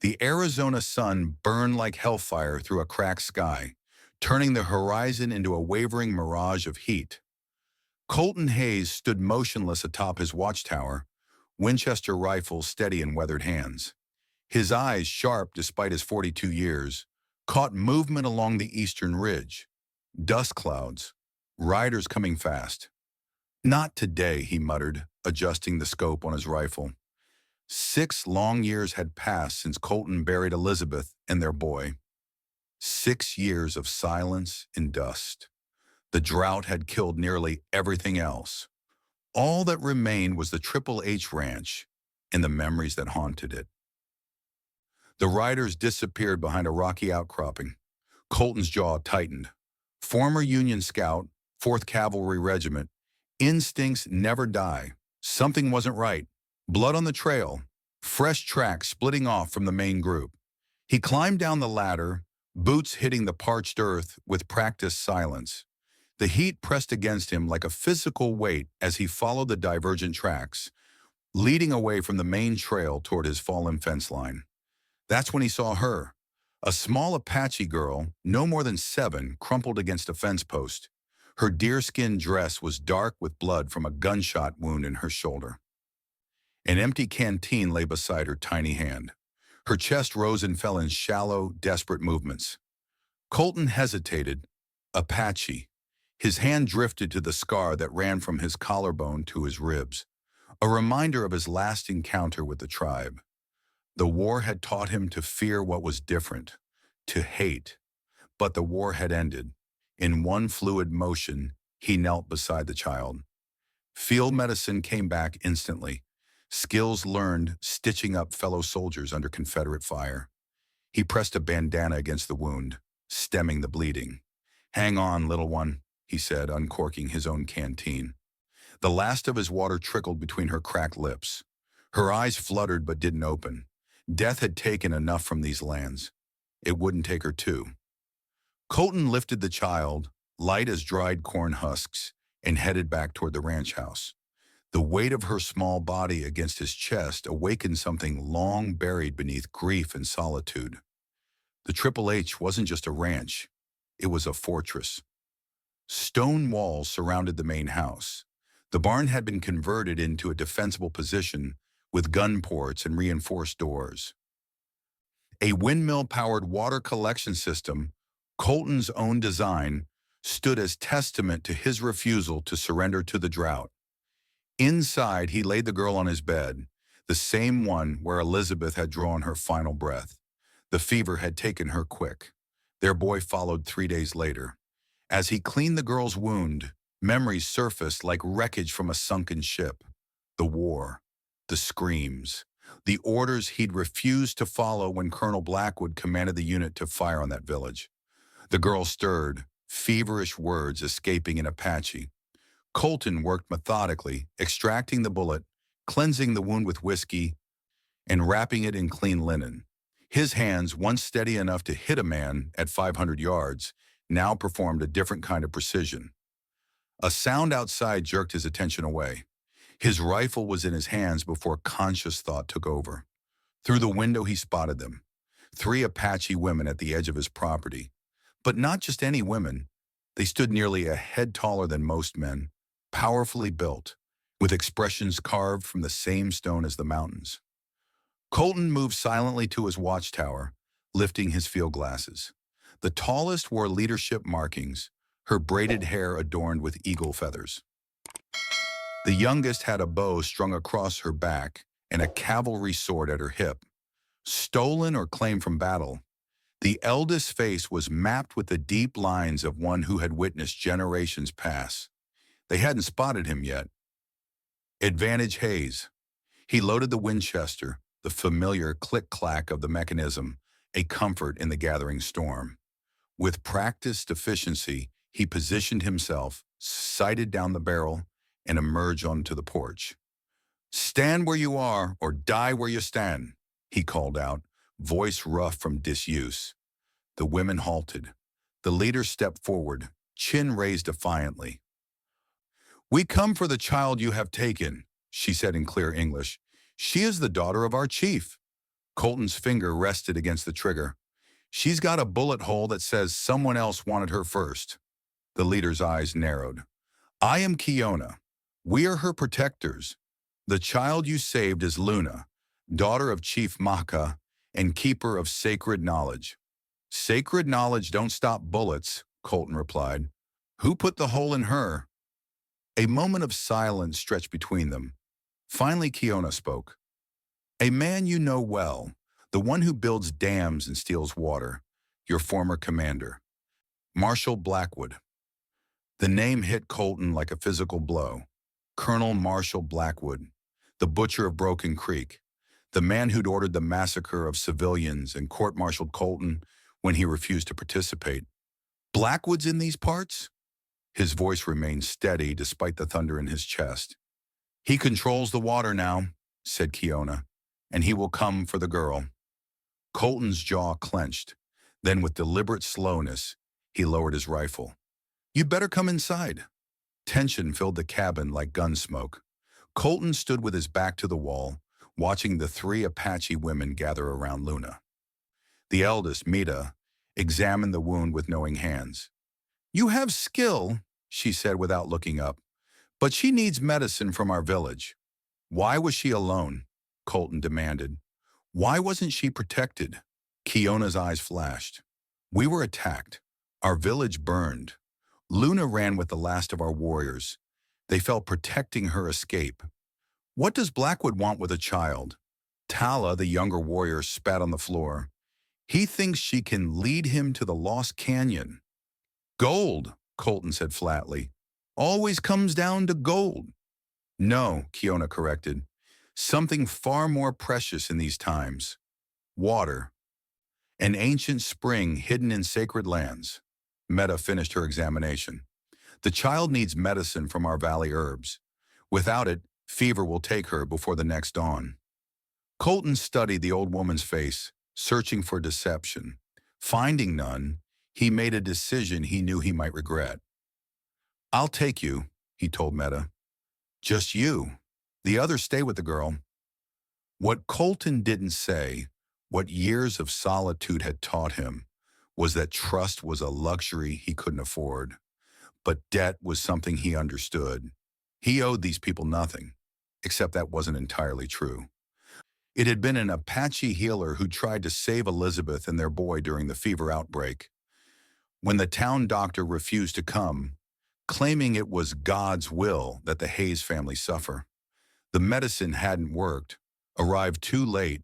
The Arizona sun burned like hellfire through a cracked sky, turning the horizon into a wavering mirage of heat. Colton Hayes stood motionless atop his watchtower, Winchester rifle steady in weathered hands. His eyes, sharp despite his 42 years, caught movement along the eastern ridge. Dust clouds. Riders coming fast. Not today, he muttered, adjusting the scope on his rifle. 6 long years had passed since Colton buried Elizabeth and their boy. 6 years of silence and dust. The drought had killed nearly everything else. All that remained was the Triple H Ranch and the memories that haunted it. The riders disappeared behind a rocky outcropping. Colton's jaw tightened. Former Union scout, 4th Cavalry Regiment. Instincts never die. Something wasn't right. Blood on the trail. Fresh tracks splitting off from the main group. He climbed down the ladder, boots hitting the parched earth with practiced silence. The heat pressed against him like a physical weight as he followed the divergent tracks, leading away from the main trail toward his fallen fence line. That's when he saw her, a small Apache girl, no more than 7, crumpled against a fence post. Her deerskin dress was dark with blood from a gunshot wound in her shoulder. An empty canteen lay beside her tiny hand. Her chest rose and fell in shallow, desperate movements. Colton hesitated. Apache. His hand drifted to the scar that ran from his collarbone to his ribs, a reminder of his last encounter with the tribe. The war had taught him to fear what was different, to hate. But the war had ended. In one fluid motion, he knelt beside the child. Field medicine came back instantly, skills learned stitching up fellow soldiers under Confederate fire. He pressed a bandana against the wound, stemming the bleeding. "Hang on, little one," he said, uncorking his own canteen. The last of his water trickled between her cracked lips. Her eyes fluttered but didn't open. Death had taken enough from these lands. It wouldn't take her too. Colton lifted the child, light as dried corn husks, and headed back toward the ranch house. The weight of her small body against his chest awakened something long buried beneath grief and solitude. The Triple H wasn't just a ranch. It was a fortress. Stone walls surrounded the main house. The barn had been converted into a defensible position with gun ports and reinforced doors. A windmill-powered water collection system, Colton's own design, stood as testament to his refusal to surrender to the drought. Inside, he laid the girl on his bed, the same one where Elizabeth had drawn her final breath. The fever had taken her quick. Their boy followed 3 days later. As he cleaned the girl's wound, memories surfaced like wreckage from a sunken ship. The war, the screams, the orders he'd refused to follow when Colonel Blackwood commanded the unit to fire on that village. The girl stirred, feverish words escaping in Apache. Colton worked methodically, extracting the bullet, cleansing the wound with whiskey, and wrapping it in clean linen. His hands, once steady enough to hit a man at 500 yards, now performed a different kind of precision. A sound outside jerked his attention away. His rifle was in his hands before conscious thought took over. Through the window he spotted them. 3 Apache women at the edge of his property. But not just any women. They stood nearly a head taller than most men, powerfully built, with expressions carved from the same stone as the mountains. Colton moved silently to his watchtower, lifting his field glasses. The tallest wore leadership markings, her braided hair adorned with eagle feathers. The youngest had a bow strung across her back and a cavalry sword at her hip. Stolen or claimed from battle, the eldest's face was mapped with the deep lines of one who had witnessed generations pass. They hadn't spotted him yet. Advantage Hayes. He loaded the Winchester, the familiar click-clack of the mechanism, a comfort in the gathering storm. With practiced efficiency, he positioned himself, sighted down the barrel, and emerged onto the porch. "Stand where you are or die where you stand," he called out, voice rough from disuse. The women halted. The leader stepped forward, chin raised defiantly. "We come for the child you have taken," she said in clear English. "She is the daughter of our chief." Colton's finger rested against the trigger. She's got a bullet hole that says someone else wanted her first. The leader's eyes narrowed. I am Kiona. We are her protectors. The child you saved is Luna, daughter of Chief Maka and keeper of sacred knowledge. Sacred knowledge don't stop bullets, Colton replied. Who put the hole in her? A moment of silence stretched between them. Finally, Kiona spoke. A man you know well, the one who builds dams and steals water, your former commander, Marshal Blackwood. The name hit Colton like a physical blow. Colonel Marshal Blackwood, the butcher of Broken Creek, the man who'd ordered the massacre of civilians and court-martialed Colton when he refused to participate. Blackwood's in these parts? His voice remained steady despite the thunder in his chest. He controls the water now, said Kiona, and he will come for the girl. Colton's jaw clenched. Then with deliberate slowness, he lowered his rifle. You better come inside. Tension filled the cabin like gun smoke. Colton stood with his back to the wall, watching the three Apache women gather around Luna. The eldest, Mita, examined the wound with knowing hands. You have skill, she said without looking up, but she needs medicine from our village. Why was she alone? Colton demanded. Why wasn't she protected? Kiona's eyes flashed. We were attacked. Our village burned. Luna ran with the last of our warriors. They felt protecting her escape. What does Blackwood want with a child? Tala, the younger warrior, spat on the floor. He thinks she can lead him to the Lost Canyon. Gold, Colton said flatly. Always comes down to gold. No, Kiona corrected. Something far more precious in these times. Water. An ancient spring hidden in sacred lands. Meta finished her examination. The child needs medicine from our valley herbs. Without it, fever will take her before the next dawn. Colton studied the old woman's face, searching for deception. Finding none, he made a decision he knew he might regret. I'll take you, he told Meta. Just you. The others stay with the girl. What Colton didn't say, what years of solitude had taught him, was that trust was a luxury he couldn't afford. But debt was something he understood. He owed these people nothing, except that wasn't entirely true. It had been an Apache healer who tried to save Elizabeth and their boy during the fever outbreak. When the town doctor refused to come, claiming it was God's will that the Hayes family suffer, the medicine hadn't worked, arrived too late,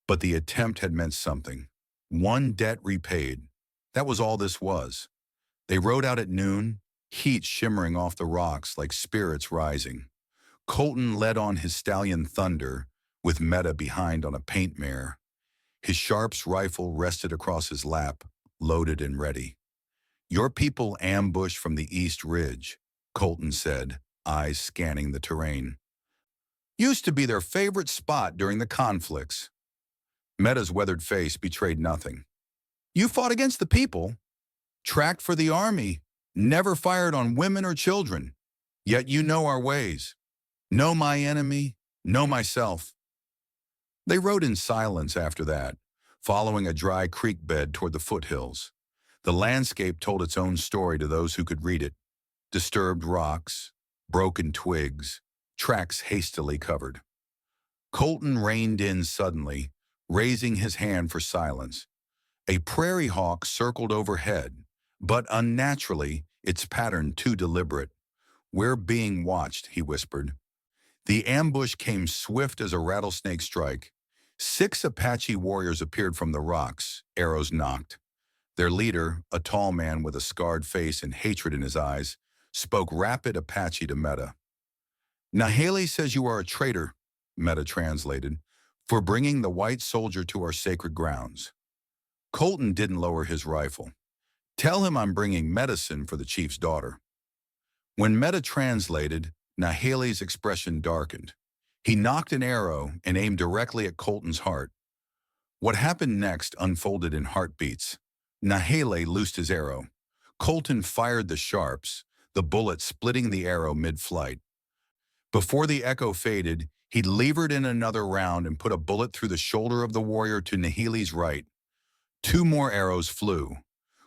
but the attempt had meant something. One debt repaid. That was all this was. They rode out at noon, heat shimmering off the rocks like spirits rising. Colton led on his stallion Thunder, with Meta behind on a paint mare. His Sharps rifle rested across his lap, loaded and ready. Your people ambushed from the East Ridge, Colton said, eyes scanning the terrain. Used to be their favorite spot during the conflicts. Meta's weathered face betrayed nothing. You fought against the people, tracked for the army, never fired on women or children. Yet you know our ways. Know my enemy, know myself. They rode in silence after that, following a dry creek bed toward the foothills. The landscape told its own story to those who could read it. Disturbed rocks, broken twigs, tracks hastily covered. Colton reined in suddenly, raising his hand for silence. A prairie hawk circled overhead, but unnaturally, its pattern too deliberate. We're being watched, he whispered. The ambush came swift as a rattlesnake strike. 6 Apache warriors appeared from the rocks, arrows nocked. Their leader, a tall man with a scarred face and hatred in his eyes, spoke rapid Apache to Meta. Nahele says you are a traitor, Meta translated, for bringing the white soldier to our sacred grounds. Colton didn't lower his rifle. Tell him I'm bringing medicine for the chief's daughter. When Meta translated, Nahele's expression darkened. He knocked an arrow and aimed directly at Colton's heart. What happened next unfolded in heartbeats. Nahele loosed his arrow. Colton fired the Sharps, the bullet splitting the arrow mid-flight. Before the echo faded, He levered in another round and put a bullet through the shoulder of the warrior to Nahili's right. Two more arrows flew.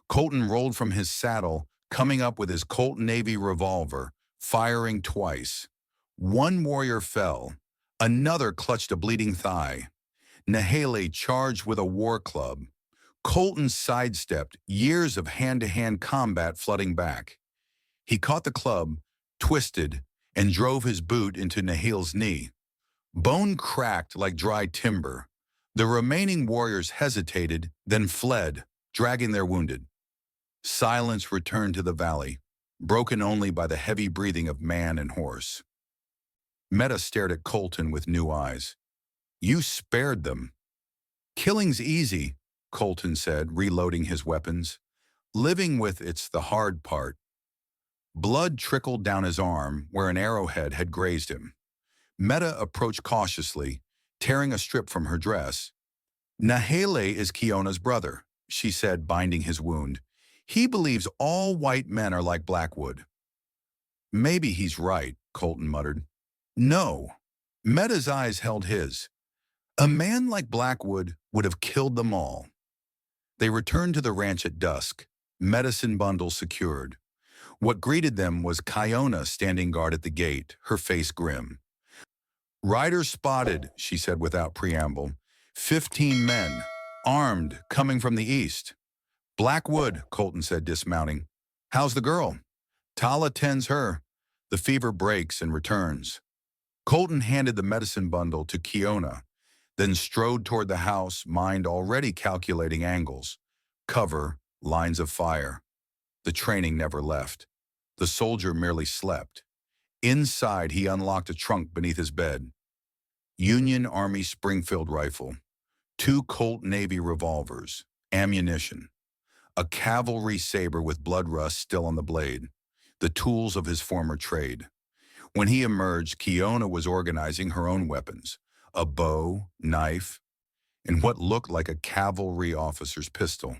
Colton rolled from his saddle, coming up with his Colt Navy revolver, firing twice. One warrior fell. Another clutched a bleeding thigh. Nahili charged with a war club. Colton sidestepped, years of hand-to-hand combat flooding back. He caught the club, twisted, and drove his boot into Nahil's knee. Bone cracked like dry timber. The remaining warriors hesitated, then fled, dragging their wounded. Silence returned to the valley, broken only by the heavy breathing of man and horse. Meta stared at Colton with new eyes. "You spared them." "Killing's easy," Colton said, reloading his weapons. "Living with it's the hard part." Blood trickled down his arm where an arrowhead had grazed him. Meta approached cautiously, tearing a strip from her dress. "Nahili is Kiona's brother," she said, binding his wound. "He believes all white men are like Blackwood." "Maybe he's right," Colton muttered. "No." Meta's eyes held his. "A man like Blackwood would have killed them all." They returned to the ranch at dusk, medicine bundles secured. What greeted them was Kiona standing guard at the gate, her face grim. "Riders spotted," she said without preamble. 15 men, armed, coming from the east. "Blackwood," Colton said, dismounting. "How's the girl?" "Tala tends her. The fever breaks and returns." Colton handed the medicine bundle to Kiona, then strode toward the house, mind already calculating angles, cover, lines of fire. The training never left. The soldier merely slept. Inside, he unlocked a trunk beneath his bed. Union Army Springfield rifle, 2 Colt Navy revolvers, ammunition, a cavalry saber with blood rust still on the blade, the tools of his former trade. When he emerged, Kiona was organizing her own weapons, a bow, knife, and what looked like a cavalry officer's pistol.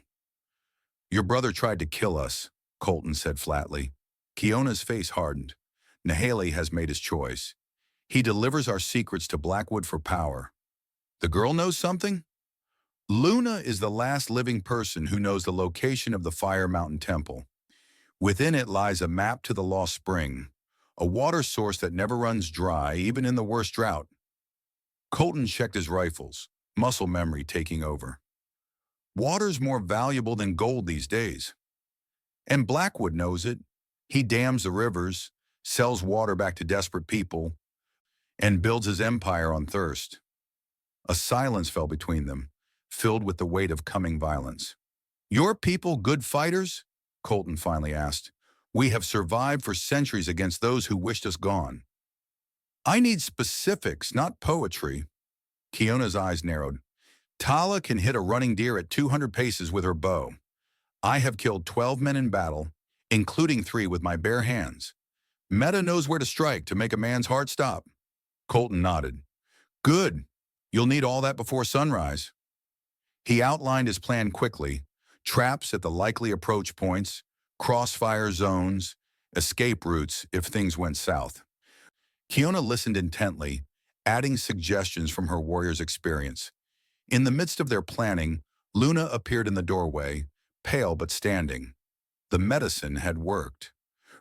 "Your brother tried to kill us," Colton said flatly. Kiona's face hardened. "Nahili has made his choice. He delivers our secrets to Blackwood for power." "The girl knows something?" "Luna is the last living person who knows the location of the Fire Mountain Temple. Within it lies a map to the Lost Spring, a water source that never runs dry, even in the worst drought." Colton checked his rifles, muscle memory taking over. "Water's more valuable than gold these days. And Blackwood knows it. He dams the rivers, sells water back to desperate people, and builds his empire on thirst." A silence fell between them, filled with the weight of coming violence. "Your people good fighters?" Colton finally asked. "We have survived for centuries against those who wished us gone." "I need specifics, not poetry." Kiona's eyes narrowed. "Tala can hit a running deer at 200 paces with her bow. I have killed 12 men in battle, including 3 with my bare hands. Meta knows where to strike to make a man's heart stop." Colton nodded. "Good. You'll need all that before sunrise." He outlined his plan quickly: traps at the likely approach points, crossfire zones, escape routes if things went south. Kiona listened intently, adding suggestions from her warrior's experience. In the midst of their planning, Luna appeared in the doorway, pale but standing. The medicine had worked.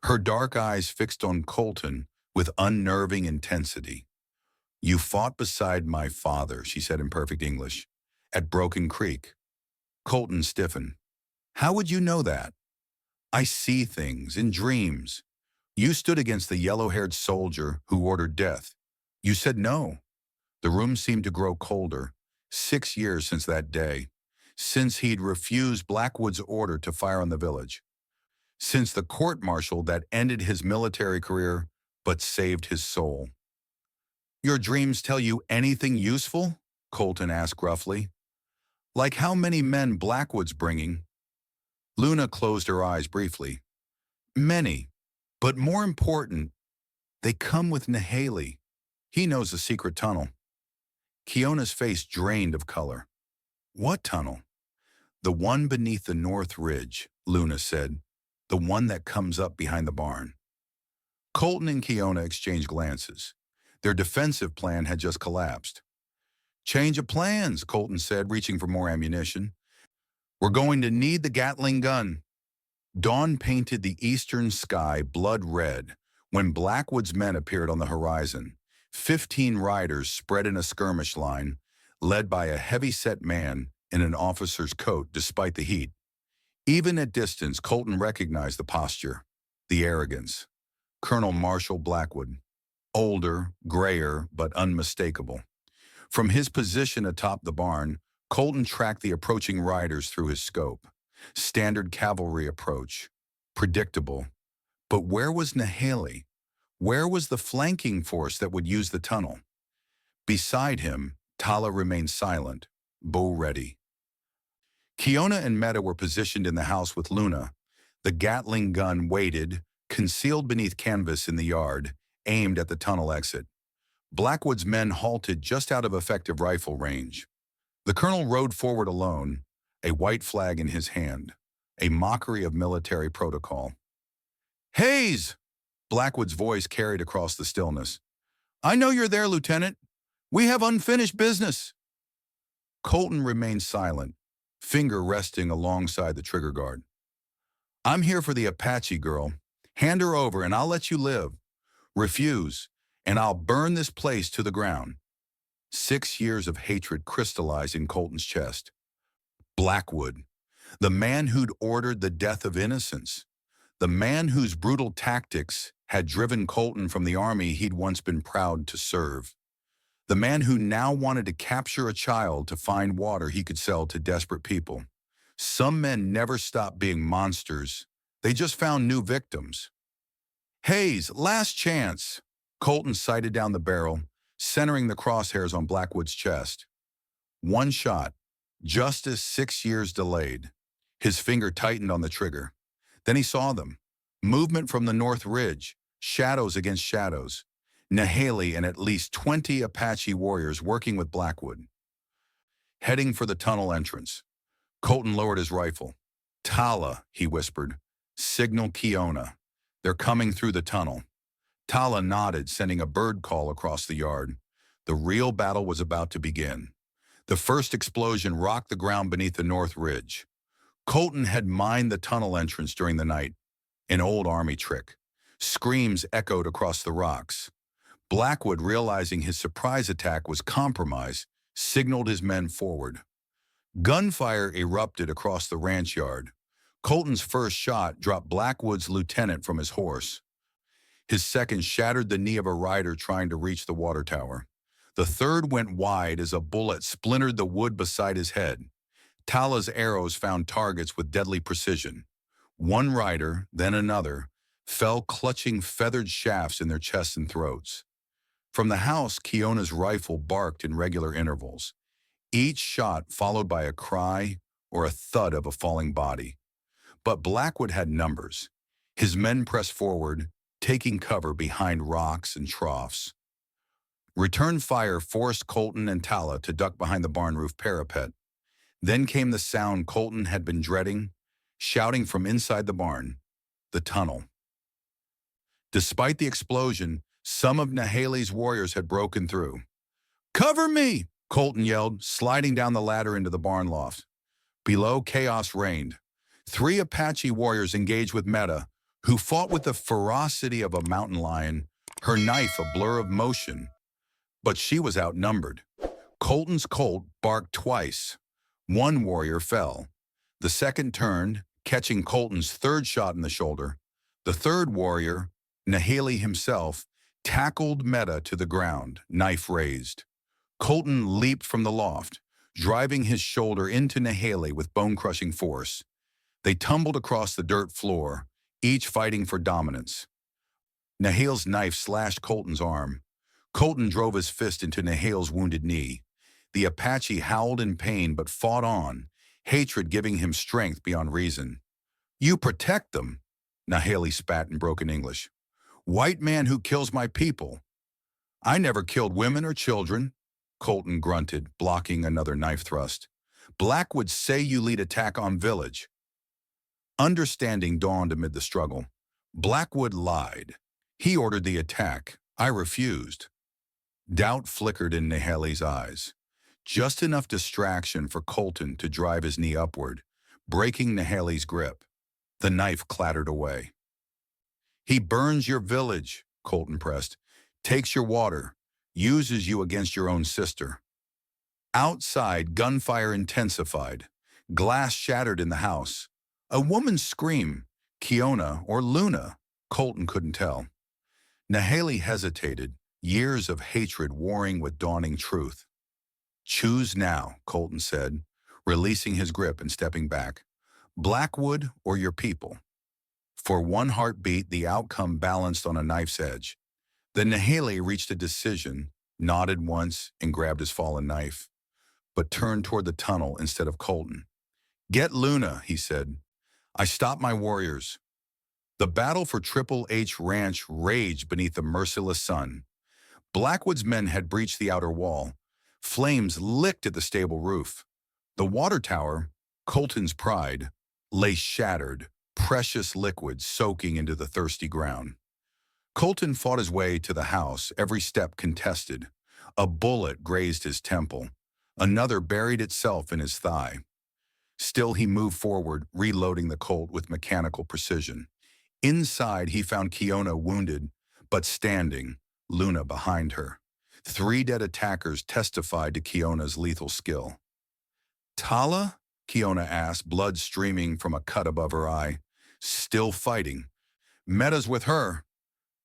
Her dark eyes fixed on Colton with unnerving intensity. "You fought beside my father," she said in perfect English, "at Broken Creek." Colton stiffened. "How would you know that?" "I see things in dreams. You stood against the yellow-haired soldier who ordered death. You said no." The room seemed to grow colder. 6 years since that day. Since he'd refused Blackwood's order to fire on the village. Since the court-martial that ended his military career but saved his soul. "Your dreams tell you anything useful?" Colton asked gruffly. "Like how many men Blackwood's bringing?" Luna closed her eyes briefly. "Many. But more important, they come with Nahili. He knows the secret tunnel." Kiona's face drained of color. "What tunnel?" "The one beneath the North Ridge," Luna said. "The one that comes up behind the barn." Colton and Kiona exchanged glances. Their defensive plan had just collapsed. "Change of plans," Colton said, reaching for more ammunition. "We're going to need the Gatling gun." Dawn painted the eastern sky blood red when Blackwood's men appeared on the horizon. 15 riders spread in a skirmish line, led by a heavy-set man in an officer's coat despite the heat. Even at distance, Colton recognized the posture, the arrogance. Colonel Marshall Blackwood, older, grayer, but unmistakable. From his position atop the barn, Colton tracked the approaching riders through his scope. Standard cavalry approach. Predictable. But where was Nahaley? Where was the flanking force that would use the tunnel? Beside him, Tala remained silent, bow ready. Kiona and Meta were positioned in the house with Luna. The Gatling gun waited, concealed beneath canvas in the yard, aimed at the tunnel exit. Blackwood's men halted just out of effective rifle range. The colonel rode forward alone, a white flag in his hand, a mockery of military protocol. "Hayes!" Blackwood's voice carried across the stillness. "I know you're there, Lieutenant. We have unfinished business." Colton remained silent, finger resting alongside the trigger guard. "I'm here for the Apache girl. Hand her over and I'll let you live. Refuse, and I'll burn this place to the ground." 6 years of hatred crystallized in Colton's chest. Blackwood, the man who'd ordered the death of innocents, the man whose brutal tactics had driven Colton from the army he'd once been proud to serve, the man who now wanted to capture a child to find water he could sell to desperate people. Some men never stopped being monsters. They just found new victims. "Hayes, last chance." Colton sighted down the barrel, centering the crosshairs on Blackwood's chest. One shot. Justice 6 years delayed. His finger tightened on the trigger. Then he saw them. Movement from the North Ridge. Shadows against shadows. Nahaley and at least 20 Apache warriors working with Blackwood. Heading for the tunnel entrance. Colton lowered his rifle. "Tala," he whispered. "Signal Kiona. They're coming through the tunnel." Tala nodded, sending a bird call across the yard. The real battle was about to begin. The first explosion rocked the ground beneath the North Ridge. Colton had mined the tunnel entrance during the night, an old army trick. Screams echoed across the rocks. Blackwood, realizing his surprise attack was compromised, signaled his men forward. Gunfire erupted across the ranch yard. Colton's first shot dropped Blackwood's lieutenant from his horse. His second shattered the knee of a rider trying to reach the water tower. The third went wide as a bullet splintered the wood beside his head. Tala's arrows found targets with deadly precision. One rider, then another, fell clutching feathered shafts in their chests and throats. From the house, Kiona's rifle barked in regular intervals, each shot followed by a cry or a thud of a falling body. But Blackwood had numbers. His men pressed forward, taking cover behind rocks and troughs. Return fire forced Colton and Tala to duck behind the barn roof parapet. Then came the sound Colton had been dreading, shouting from inside the barn, the tunnel. Despite the explosion, some of Nahaley's warriors had broken through. "Cover me!" Colton yelled, sliding down the ladder into the barn loft. Below, chaos reigned. 3 Apache warriors engaged with Meta, who fought with the ferocity of a mountain lion, her knife a blur of motion. But she was outnumbered. Colton's Colt barked twice. One warrior fell. The second turned, catching Colton's third shot in the shoulder. The third warrior, Nahaley himself, tackled Meta to the ground, knife raised. Colton leaped from the loft, driving his shoulder into Nahaley with bone-crushing force. They tumbled across the dirt floor, each fighting for dominance. Nahal's knife slashed Colton's arm. Colton drove his fist into Nahal's wounded knee. The Apache howled in pain but fought on, hatred giving him strength beyond reason. "You protect them," Nahaley spat in broken English. "White man who kills my people." "I never killed women or children," Colton grunted, blocking another knife thrust. "Blackwood say you lead attack on village." Understanding dawned amid the struggle. Blackwood lied. He ordered the attack. I refused. Doubt flickered in Naheli's eyes. Just enough distraction for Colton to drive his knee upward, breaking Naheli's grip. The knife clattered away. "He burns your village," Colton pressed, "takes your water, uses you against your own sister." Outside, gunfire intensified. Glass shattered in the house. A woman's scream, Kiona or Luna, Colton couldn't tell. Naheli hesitated, years of hatred warring with dawning truth. "Choose now," Colton said, releasing his grip and stepping back. "Blackwood or your people?" For one heartbeat, the outcome balanced on a knife's edge. Then Naheli reached a decision, nodded once, and grabbed his fallen knife, but turned toward the tunnel instead of Colton. "Get Luna," he said. "I stopped my warriors." The battle for Triple H Ranch raged beneath the merciless sun. Blackwood's men had breached the outer wall. Flames licked at the stable roof. The water tower, Colton's pride, lay shattered, precious liquid soaking into the thirsty ground. Colton fought his way to the house, every step contested. A bullet grazed his temple. Another buried itself in his thigh. Still he moved forward, reloading the Colt with mechanical precision. Inside, he found Kiona wounded, but standing, Luna behind her. 3 dead attackers testified to Kiona's lethal skill. "Tala?" Kiona asked, blood streaming from a cut above her eye. "Still fighting." "Meta's with her."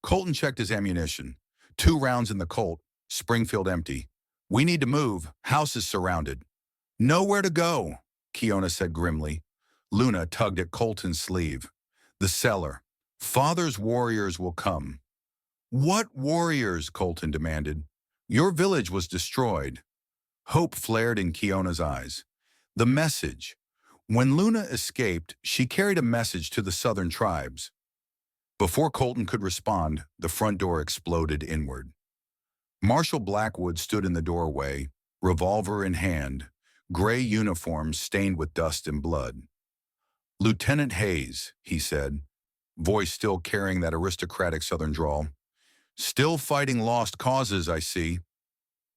Colton checked his ammunition. 2 rounds in the Colt, Springfield empty. "We need to move. House is surrounded." "Nowhere to go," Kiona said grimly. Luna tugged at Colton's sleeve. "The cellar. Father's warriors will come." "What warriors?" Colton demanded. "Your village was destroyed." Hope flared in Kiona's eyes. "The message. When Luna escaped, she carried a message to the southern tribes." Before Colton could respond, the front door exploded inward. Marshal Blackwood stood in the doorway, revolver in hand, gray uniform stained with dust and blood. "Lieutenant Hayes," he said, voice still carrying that aristocratic southern drawl. "Still fighting lost causes, I see."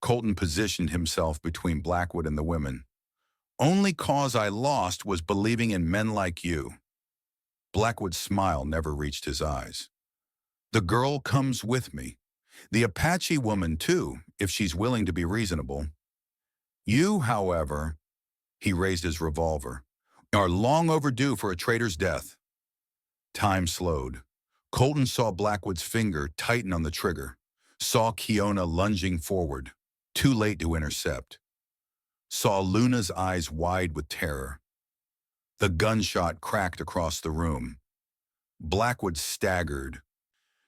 Colton positioned himself between Blackwood and the women. "Only cause I lost was believing in men like you." Blackwood's smile never reached his eyes. "The girl comes with me. The Apache woman, too, if she's willing to be reasonable. You, however," he raised his revolver, "are long overdue for a traitor's death." Time slowed. Colton saw Blackwood's finger tighten on the trigger, saw Kiona lunging forward, too late to intercept, saw Luna's eyes wide with terror. The gunshot cracked across the room. Blackwood staggered,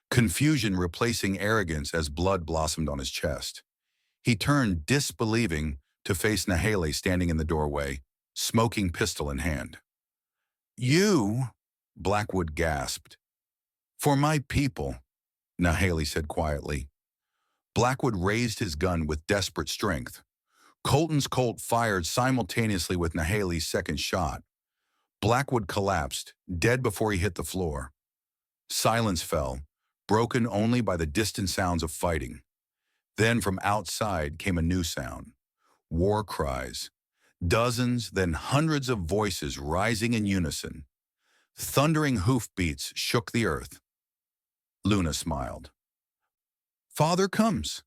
confusion replacing arrogance as blood blossomed on his chest. He turned, disbelieving, to face Naheli standing in the doorway, smoking pistol in hand. "You?" Blackwood gasped. "For my people," Naheli said quietly. Blackwood raised his gun with desperate strength. Colton's Colt fired simultaneously with Naheli's second shot. Blackwood collapsed, dead before he hit the floor. Silence fell, broken only by the distant sounds of fighting. Then from outside came a new sound. War cries. Dozens, then hundreds of voices rising in unison. Thundering hoofbeats shook the earth. Luna smiled. "Father comes."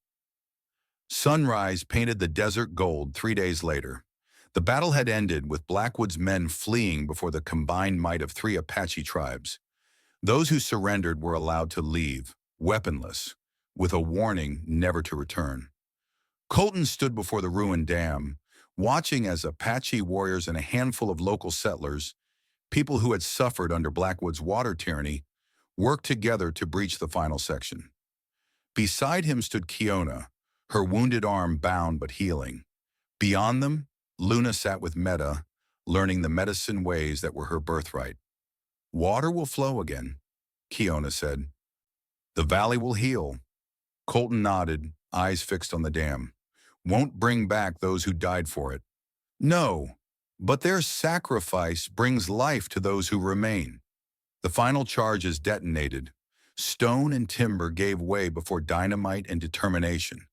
Sunrise painted the desert gold 3 days later. The battle had ended with Blackwood's men fleeing before the combined might of 3 Apache tribes. Those who surrendered were allowed to leave, weaponless, with a warning never to return. Colton stood before the ruined dam, watching as Apache warriors and a handful of local settlers, people who had suffered under Blackwood's water tyranny, worked together to breach the final section. Beside him stood Kiona, her wounded arm bound but healing. Beyond them, Luna sat with Meta, learning the medicine ways that were her birthright. "Water will flow again," Kiona said. "The valley will heal." Colton nodded, eyes fixed on the dam. "Won't bring back those who died for it." "No, but their sacrifice brings life to those who remain." The final charges detonated. Stone and timber gave way before dynamite and determination.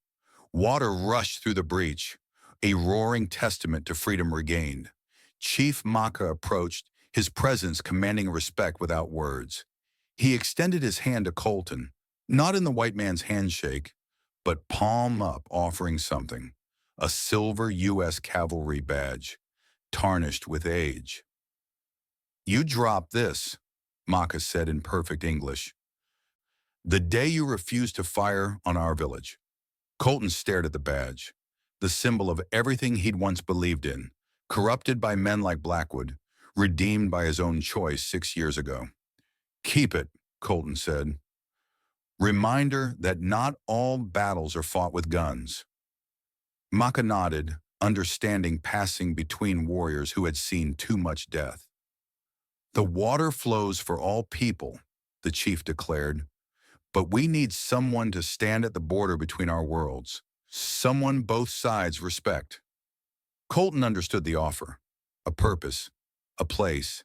Water rushed through the breach, a roaring testament to freedom regained. Chief Maka approached, his presence commanding respect without words. He extended his hand to Colton, not in the white man's handshake, but palm up, offering something, a silver U.S. cavalry badge, tarnished with age. "You drop this," Maka said in perfect English, "the day you refused to fire on our village." Colton stared at the badge, the symbol of everything he'd once believed in, corrupted by men like Blackwood, redeemed by his own choice 6 years ago. "Keep it," Colton said. "Reminder that not all battles are fought with guns." Maka nodded, understanding passing between warriors who had seen too much death. "The water flows for all people," the chief declared, "but we need someone to stand at the border between our worlds, someone both sides respect." Colton understood the offer, a purpose, a place,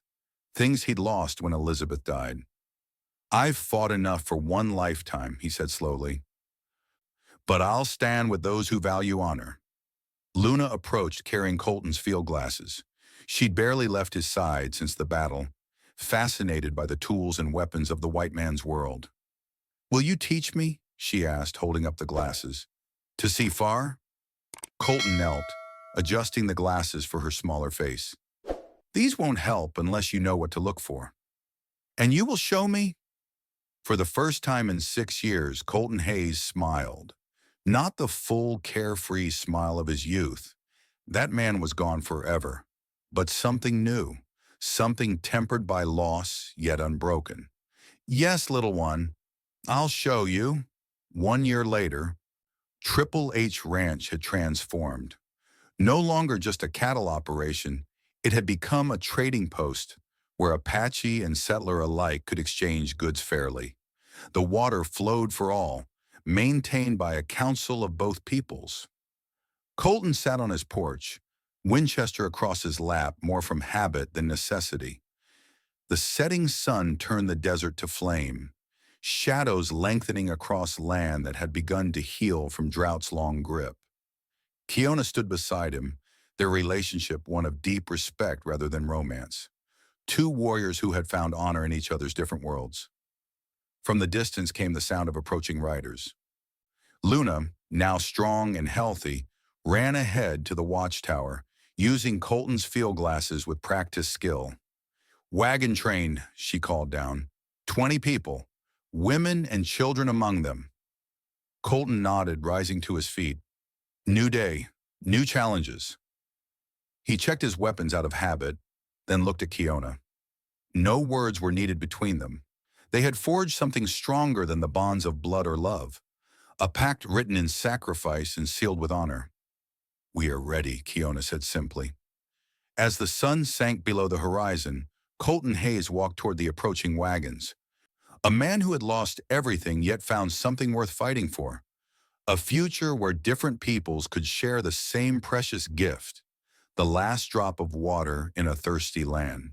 things he'd lost when Elizabeth died. "I've fought enough for one lifetime," he said slowly, "but I'll stand with those who value honor." Luna approached carrying Colton's field glasses. She'd barely left his side since the battle, fascinated by the tools and weapons of the white man's world. "Will you teach me?" she asked, holding up the glasses. "To see far?" Colton knelt, adjusting the glasses for her smaller face. "These won't help unless you know what to look for." "And you will show me?" For the first time in 6 years, Colton Hayes smiled. Not the full, carefree smile of his youth. That man was gone forever. But something new, something tempered by loss, yet unbroken. "Yes, little one, I'll show you." 1 year later, Triple H Ranch had transformed. No longer just a cattle operation, it had become a trading post where Apache and settler alike could exchange goods fairly. The water flowed for all, maintained by a council of both peoples. Colton sat on his porch, Winchester across his lap more from habit than necessity. The setting sun turned the desert to flame, shadows lengthening across land that had begun to heal from drought's long grip. Kiona stood beside him, their relationship one of deep respect rather than romance. Two warriors who had found honor in each other's different worlds. From the distance came the sound of approaching riders. Luna, now strong and healthy, ran ahead to the watchtower, using Colton's field glasses with practiced skill. "Wagon train," she called down. 20 people, women and children among them. Colton nodded, rising to his feet. New day, new challenges. He checked his weapons out of habit, then looked at Kiona. No words were needed between them. They had forged something stronger than the bonds of blood or love, a pact written in sacrifice and sealed with honor. "We are ready," Kiona said simply. As the sun sank below the horizon, Colton Hayes walked toward the approaching wagons. A man who had lost everything yet found something worth fighting for. A future where different peoples could share the same precious gift, the last drop of water in a thirsty land.